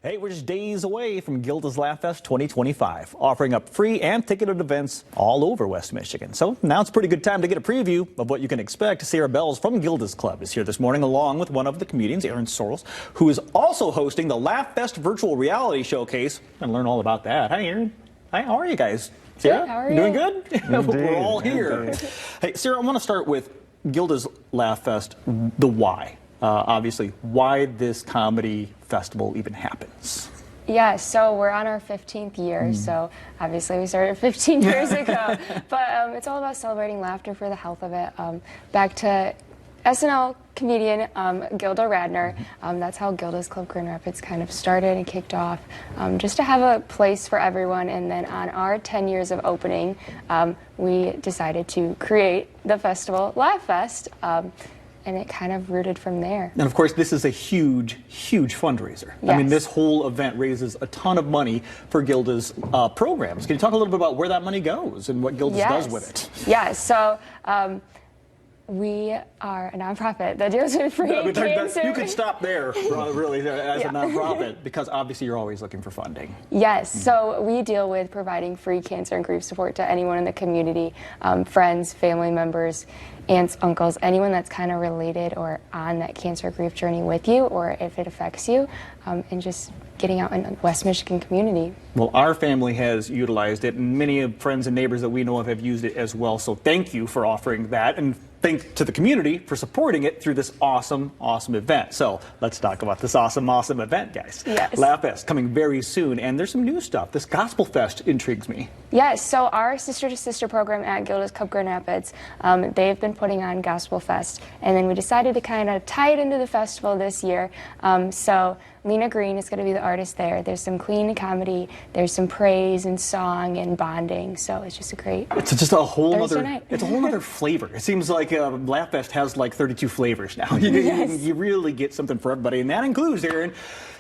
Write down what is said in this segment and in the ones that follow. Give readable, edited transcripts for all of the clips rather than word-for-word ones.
Hey, we're just days away from Gilda's Laughfest 2025, offering up free and ticketed events all over West Michigan. So now it's a pretty good time to get a preview of what you can expect. Sarah Bells from Gilda's Club is here this morning, along with one of the comedians, Aaron Sorrells, who is also hosting the Laughfest virtual reality showcase. And learn all about that. Hi, Aaron. Hi, how are you guys? Sarah, good, how are you? Doing good? Indeed, We're all here. Hey, Sarah, I want to start with Gilda's Laughfest, the why. Obviously, why this comedy festival even happens. Yeah, so we're on our 15th year, so obviously we started 15 years ago. But it's all about celebrating laughter for the health of it. Back to SNL comedian Gilda Radner. That's how Gilda's Club Grand Rapids kind of started and kicked off, just to have a place for everyone. And then on our 10 years of opening, we decided to create the festival, Laughfest. And it kind of rooted from there. And of course, this is a huge, huge fundraiser. Yes. I mean, this whole event raises a ton of money for Gilda's programs. Can you talk a little bit about where that money goes and what Gilda's does with it? Yeah, so we are a nonprofit that deals with free cancer. You could stop there, really, as a nonprofit, because obviously you're always looking for funding. Yes, so we deal with providing free cancer and grief support to anyone in the community, friends, family members, aunts, uncles, anyone that's kind of related or on that cancer grief journey with you, or if it affects you, and just getting out in the West Michigan community. Well, our family has utilized it, and many of friends and neighbors that we know of have used it as well. So thank you for offering that, and thanks to the community for supporting it through this awesome, awesome event. So let's talk about this awesome, awesome event, guys. Yes. Laughfest coming very soon, and there's some new stuff. This Gospel Fest intrigues me. Yes, so our sister-to-sister program at Gilda's Club Grand Rapids, they've been putting on Gospel Fest, and then we decided to kind of tie it into the festival this year. So Lena Green is going to be the artist there. There's some clean comedy, there's some praise and song and bonding. So it's just a great. It's just a whole Thursday other. night. It's a whole other flavor. It seems like Laughfest has like 32 flavors now. Yes. You really get something for everybody, and that includes, Aaron,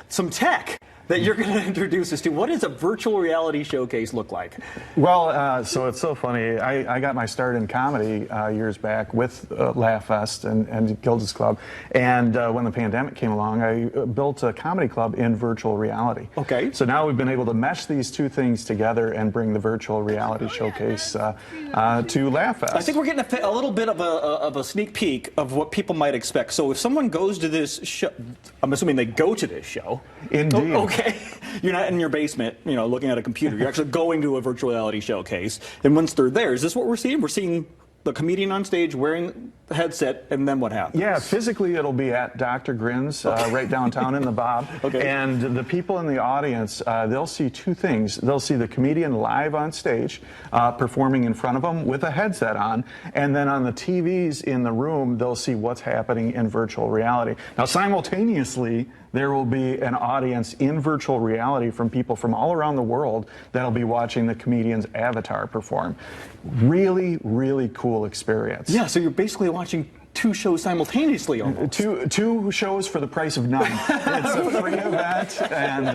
some tech that you're going to introduce us to. What does a virtual reality showcase look like? Well, so it's so funny. I got my start in comedy years back with Laughfest and Gilda's Club. And when the pandemic came along, I built a comedy club in virtual reality. Okay. So now we've been able to mesh these two things together and bring the virtual reality showcase to Laughfest. I think we're getting a little bit of a sneak peek of what people might expect. So if someone goes to this show, I'm assuming they go to this show. Indeed. Okay. You're not in your basement, looking at a computer. You're actually going to a virtual reality showcase. And once they're there, is this what we're seeing? We're seeing the comedian on stage wearing the headset, and then what happens? Yeah, physically it'll be at Dr. Grin's right downtown in the Bob. Okay. And the people in the audience, they'll see two things. They'll see the comedian live on stage, performing in front of them with a headset on, and then on the TVs in the room, they'll see what's happening in virtual reality. Now, simultaneously, there will be an audience in virtual reality from people from all around the world that'll be watching the comedian's avatar perform. Really, really cool experience. Yeah, so you're basically watching two shows simultaneously almost. Two shows for the price of none. It's a free event, and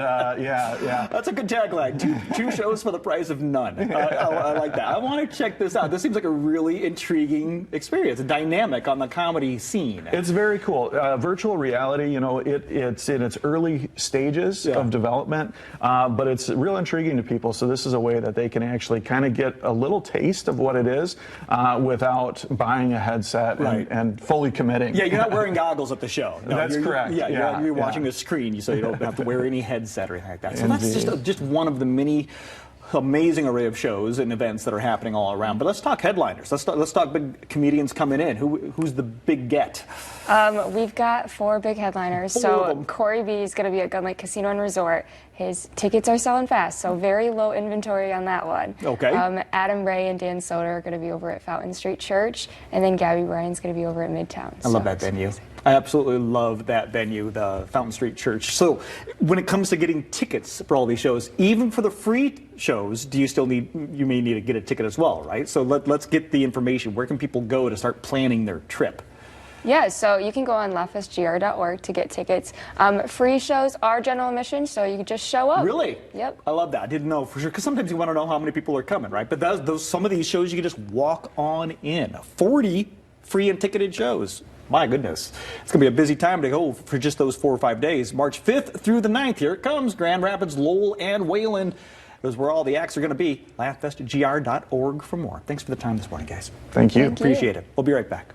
yeah. That's a good tagline. Two shows for the price of none. I like that. I want to check this out. This seems like a really intriguing experience, a dynamic on the comedy scene. It's very cool. Virtual reality, it's in its early stages of development, but it's real intriguing to people. So this is a way that they can actually kind of get a little taste of what it is without buying a headset and fully committing. Yeah, you're not wearing goggles at the show. No, That's correct. You're watching a screen, so you don't have to wear any headset or anything like that. So Indeed. that's just one of the many amazing array of shows and events that are happening all around. But let's talk headliners. Let's talk big comedians coming in. Who's the big get? We've got 4 big headliners. So Corey B is going to be at Gun Lake Casino and Resort. His tickets are selling fast, so very low inventory on that one. Okay. Adam Ray and Dan Soder are going to be over at Fountain Street Church, and then Gabby Bryan's going to be over at Midtown. I love that venue. I absolutely love that venue, the Fountain Street Church. So when it comes to getting tickets for all these shows, even for the free shows, you may need to get a ticket as well, right? So let's get the information. Where can people go to start planning their trip? Yeah, so you can go on laughfestgr.org to get tickets. Free shows are general admission, so you can just show up. Really? Yep. I love that. I didn't know for sure, because sometimes you want to know how many people are coming, right? But some of these shows you can just walk on in. 40 free and ticketed shows. My goodness. It's going to be a busy time to go for just those 4 or 5 days. March 5th through the 9th. Here it comes. Grand Rapids, Lowell, and Wayland. Those where all the acts are going to be. Laughfestgr.org for more. Thanks for the time this morning, guys. Thank you. Thank you. Appreciate it. We'll be right back.